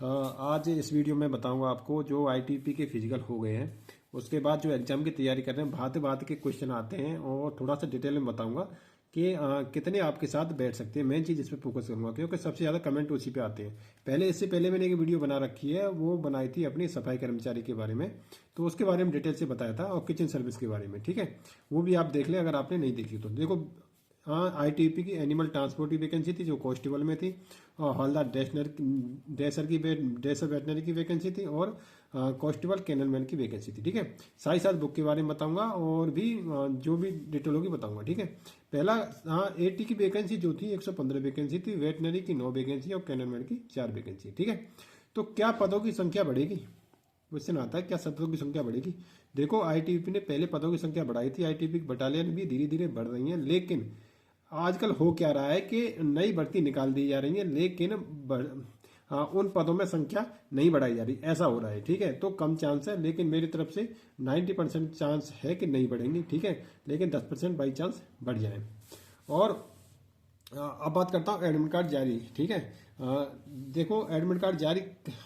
आज इस वीडियो में बताऊंगा आपको जो आईटीपी के फिजिकल हो गए हैं, उसके बाद जो एग्जाम की तैयारी कर रहे हैं, भांति भांति के क्वेश्चन आते हैं और थोड़ा सा डिटेल में बताऊंगा कि कितने आपके साथ बैठ सकते हैं। मेन चीज़ इस पर फोकस करूंगा क्योंकि सबसे ज़्यादा कमेंट उसी पे आते हैं। इससे पहले मैंने एक वीडियो बना रखी है, वो बनाई थी अपनी सफाई कर्मचारी के बारे में, तो उसके बारे में डिटेल से बताया था, और किचन सर्विस के बारे में। ठीक है, वो भी आप देख लें अगर आपने नहीं देखी तो। देखो, हाँ, आईटीपी की एनिमल ट्रांसपोर्ट की वैकेंसी थी जो कांस्टेबल में थी, और हवलदार ड्रेसर वेटनरी की वैकेंसी थी, और कांस्टेबल कैनलमैन की वैकेंसी थी। ठीक है, साथ ही साथ बुक के बारे में बताऊंगा और भी जो भी डिटेल होगी बताऊंगा। ठीक है, पहला, हाँ, एटी की वैकेंसी जो थी 115 वैकेंसी थी, वेटनरी की 9 वैकेंसी और कैनलमैन की 4 वैकेंसी। ठीक है, तो क्या पदों की संख्या बढ़ेगी? क्वेश्चन आता है क्या पदों की संख्या बढ़ेगी। देखो, आईटीपी ने पहले पदों की संख्या बढ़ाई थी, आईटीपी की बटालियन भी धीरे धीरे बढ़ रही है, लेकिन आजकल हो क्या रहा है कि नई भर्ती निकाल दी जा रही है, लेकिन उन पदों में संख्या नहीं बढ़ाई जा रही, ऐसा हो रहा है। ठीक है, तो कम चांस है, लेकिन मेरी तरफ से 90% चांस है कि नहीं बढ़ेंगी। ठीक है, लेकिन 10% बाई चांस बढ़ जाए। और अब बात करता हूँ एडमिट कार्ड जारी। ठीक है, देखो, एडमिट कार्ड जारी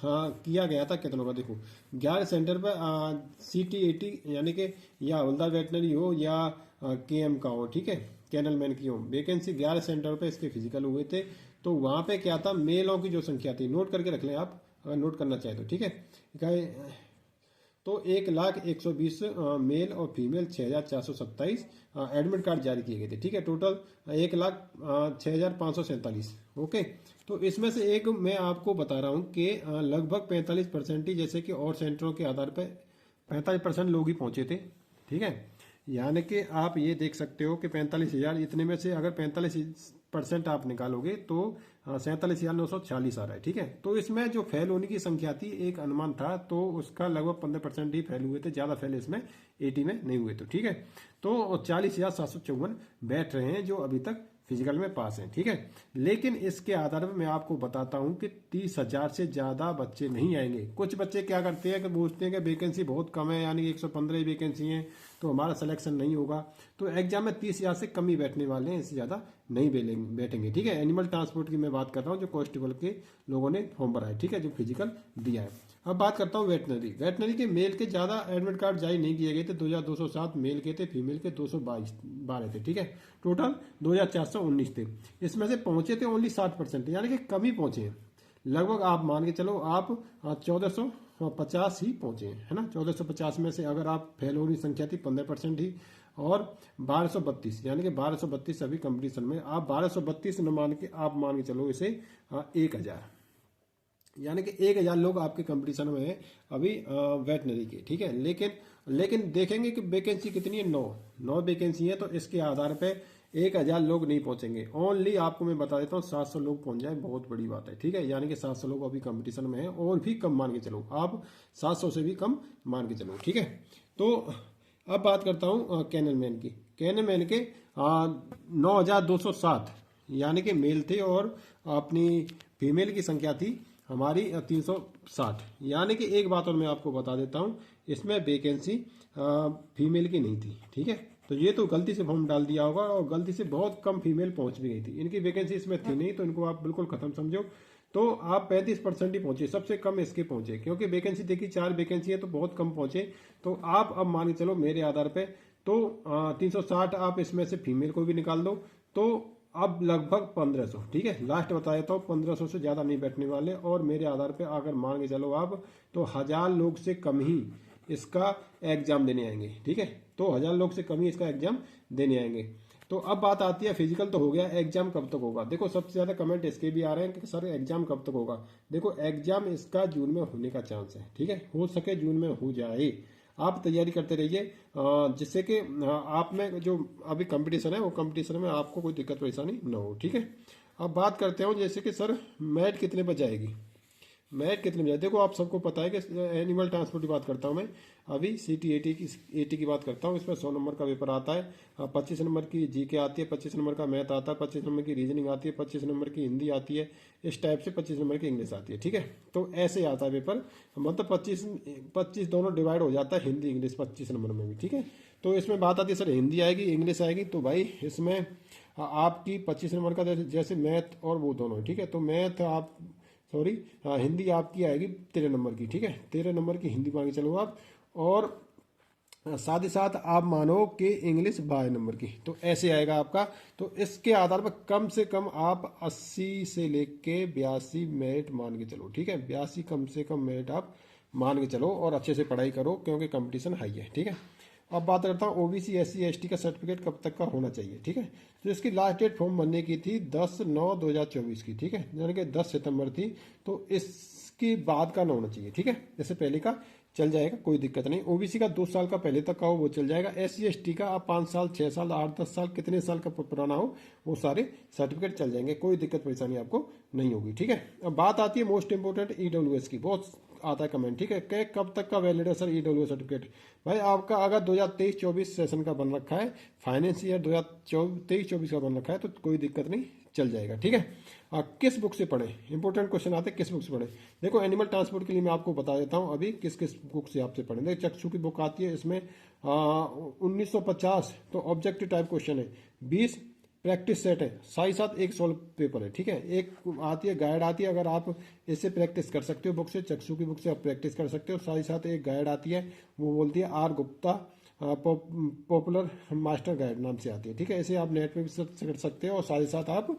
किया गया था कितनों का। देखो, 11 सेंटर पर CT80 यानी कि या हवलदार वेटनरी हो या KM का हो, ठीक है, कैनलमैन की हो, वैकेंसी 11 सेंटर पर इसके फिजिकल हुए थे। तो वहाँ पे क्या था, मेलों की जो संख्या थी, नोट करके रख लें आप अगर नोट करना चाहें तो। ठीक है, तो 1,01,20 मेल और फीमेल 6,427 एडमिट कार्ड जारी किए गए थे। ठीक है, टोटल 1,06,547। ओके, तो इसमें से एक मैं आपको बता रहा हूँ कि लगभग 45% ही, जैसे कि और सेंटरों के आधार पर 45% लोग ही पहुंचे थे। ठीक है, यानी कि आप ये देख सकते हो कि 45,000, इतने में से अगर 45% आप निकालोगे तो 47,946 आ रहा है। ठीक है, तो इसमें जो फेल होने की संख्या थी, एक अनुमान था, तो उसका लगभग 15% ही फेल हुए थे, ज्यादा फेल इसमें 80 में नहीं हुए थे। ठीक है, तो 40,754 बैठ रहे हैं जो अभी तक फिजिकल में पास हैं। ठीक है, लेकिन इसके आधार पर मैं आपको बताता हूं कि 30,000 से ज्यादा बच्चे नहीं आएंगे। कुछ बच्चे क्या करते हैं कि पूछते हैं कि वैकेंसी बहुत कम है, यानी 115 ही वैकेंसी है, तो हमारा सिलेक्शन नहीं होगा। तो एग्जाम में 30,000 से कम ही बैठने वाले हैं, इससे ज्यादा नहीं बैठेंगे। ठीक है, एनिमल ट्रांसपोर्ट की मैं बात कर रहा हूँ, जो कांस्टेबल के लोगों ने फॉर्म भरा है। ठीक है, जो फिजिकल दिया है। अब बात करता हूँ वेटनरी के मेल के ज्यादा एडमिट कार्ड जारी नहीं किए गए थे। 2,207 मेल के थे, फीमेल के 212 थे। ठीक है, टोटल 2,419 थे। इसमें से पहुंचे थे ओनली 60%, यानी कि कम ही पहुंचे हैं। लगभग आप मान के चलो आप 1,450 ही पहुंचे हैं, है ना। 1,450 में से अगर आप फेल होने की संख्या थी 15% ही, और 1,232, यानी कि 1,232 अभी कंपटीशन में। आप 1,232 न मान के आप मान के चलो इसे 1,000, यानी कि 1,000 लोग आपके कंपटीशन में है अभी वेटनरी के। ठीक है, लेकिन देखेंगे कि वैकेंसी कितनी है, 9 वैकेंसी है, तो इसके आधार पे 1,000 लोग नहीं पहुंचेंगे। ओनली आपको मैं बता देता हूँ 700 लोग पहुंच जाए, बहुत बड़ी बात है। ठीक है, यानी कि 700 लोग अभी कंपटीशन में है, और भी कम मान के चलो आप, 700 से भी कम मान के चलो। ठीक है, तो अब बात करता हूँ कैनलमैन की। कैनलमैन के 9,207 यानी कि मेल थे, और अपनी फीमेल की संख्या थी हमारी 360। यानी कि एक बात और मैं आपको बता देता हूं, इसमें वैकेंसी फीमेल की नहीं थी। ठीक है, तो ये तो गलती से फॉर्म डाल दिया होगा, और गलती से बहुत कम फीमेल पहुंच भी गई थी। इनकी वैकेंसी इसमें थी नहीं, तो इनको आप बिल्कुल खत्म समझो। तो आप 35% ही पहुंचे, सबसे कम इसके पहुंचे, क्योंकि वैकेंसी देखी 4 वैकेंसी है, तो बहुत कम पहुंचे। तो आप अब मान के चलो मेरे आधार पे, तो 360 आप इसमें से फीमेल को भी निकाल दो, तो अब लगभग 1,500। ठीक है, लास्ट बता देता हूँ, 1,500 से ज्यादा नहीं बैठने वाले। और मेरे आधार पे अगर मान के चलो आप, तो 1,000 लोग से कम ही इसका एग्जाम देने आएंगे। ठीक है, तो 1,000 लोग से कम ही इसका एग्जाम देने आएंगे। तो अब बात आती है, फिजिकल तो हो गया, एग्जाम कब तक होगा। देखो, सबसे ज्यादा कमेंट इसके भी आ रहे हैं कि सर एग्जाम कब तक होगा। देखो, एग्जाम इसका जून में होने का चांस है। ठीक है, हो सके जून में हो जाए, आप तैयारी करते रहिए, जिससे कि आप में जो अभी कंपटीशन है, वो कंपटीशन में आपको कोई दिक्कत परेशानी न हो। ठीक है, अब बात करते हो जैसे कि सर मैट कितने बजे आएगी। मैट कितने बजे, देखो आप सबको पता है कि एनिमल ट्रांसपोर्ट की बात करता हूँ मैं, अभी CT80 की बात करता हूँ। इसमें 100 नंबर का पेपर आता है, 25 नंबर की GK आती है, 25 नंबर का मैथ आता है, 25 नंबर की रीजनिंग आती है, 25 नंबर की हिंदी आती है, इस टाइप से 25 नंबर की इंग्लिश आती है। ठीक है, तो ऐसे आता है पेपर, मतलब 25 दोनों डिवाइड हो जाता है, हिंदी इंग्लिश 25 नंबर में भी। ठीक है, तो इसमें बात आती है सर हिंदी आएगी इंग्लिश आएगी, तो भाई इसमें आपकी 25 नंबर का जैसे मैथ और वो दोनों। ठीक है, तो मैथ आप सॉरी, हाँ हिंदी आपकी आएगी 13 नंबर की, ठीक है, 13 नंबर की हिंदी मान के चलो आप। और साथ ही साथ आप मानो कि इंग्लिश 12 नंबर की, तो ऐसे आएगा आपका। तो इसके आधार पर कम से कम आप 80 से लेके 82 मेरिट मान के चलो, ठीक है, 82 कम से कम मेरिट आप मान के चलो और अच्छे से पढ़ाई करो क्योंकि कंपटीशन हाई है, ठीक है। अब बात करता हूँ ओबीसी SC ST का सर्टिफिकेट कब तक का होना चाहिए, ठीक है। तो इसकी लास्ट डेट फॉर्म भरने की थी 10/9/2024 की, ठीक है, यानी कि 10 सितंबर थी। तो इसकी बाद का ना होना चाहिए, ठीक है, इससे पहले का चल जाएगा, कोई दिक्कत नहीं। ओबीसी का 2 साल का पहले तक का हो वो चल जाएगा। SC ST का आप 5 साल 6 साल 8-10 साल कितने साल का पुराना हो वो सारे सर्टिफिकेट चल जाएंगे, कोई दिक्कत परेशानी आपको नहीं होगी, ठीक है। अब बात आती है मोस्ट इंपोर्टेंट EWS की, बहुत आता है कमेंट, ठीक है, कि कब तक का वैलिड है सर EWS सर्टिफिकेट। भाई आपका अगर 2023-24 सेशन का बन रखा है, फाइनेंस ईयर 2023-24 का बन रखा है तो कोई दिक्कत नहीं, चल जाएगा, ठीक है। किस बुक से पढ़ें, इंपॉर्टेंट क्वेश्चन आते हैं किस बुक से पढ़ें। देखो एनिमल ट्रांसपोर्ट के लिए मैं आपको बता देता हूँ अभी किस किस बुक से आपसे पढ़ें। देखो चक्षु की बुक आती है, इसमें 1950 तो ऑब्जेक्टिव टाइप क्वेश्चन है, 20 प्रैक्टिस सेट है, साथ ही साथ एक सॉल्व पेपर है, ठीक है। एक आती है गाइड आती है, अगर आप इससे प्रैक्टिस कर सकते हो बुक से, चक्षु की बुक से आप प्रैक्टिस कर सकते हो। साथ ही साथ एक गाइड आती है, वो बोलती है R Gupta popular master guide नाम से आती है, ठीक है। इसे आप नेट पे भी सर्च कर सकते हो और साथ ही साथ आप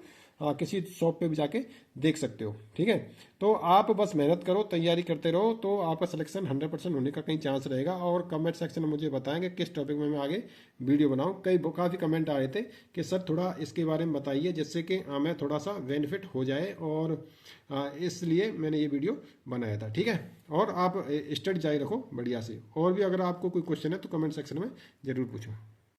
किसी शॉप पे भी जाके देख सकते हो, ठीक है। तो आप बस मेहनत करो, तैयारी करते रहो, तो आपका सिलेक्शन 100% होने का कहीं चांस रहेगा। और कमेंट सेक्शन में मुझे बताएंगे किस टॉपिक में मैं आगे वीडियो बनाऊं। काफ़ी कमेंट आ रहे थे कि सर थोड़ा इसके बारे में बताइए जिससे कि हमें थोड़ा सा बेनिफिट हो जाए, और इसलिए मैंने ये वीडियो बनाया था, ठीक है। और आप स्टडी जारी रखो बढ़िया से, और भी अगर आपको कोई क्वेश्चन है तो कमेंट सेक्शन में ज़रूर पूछो।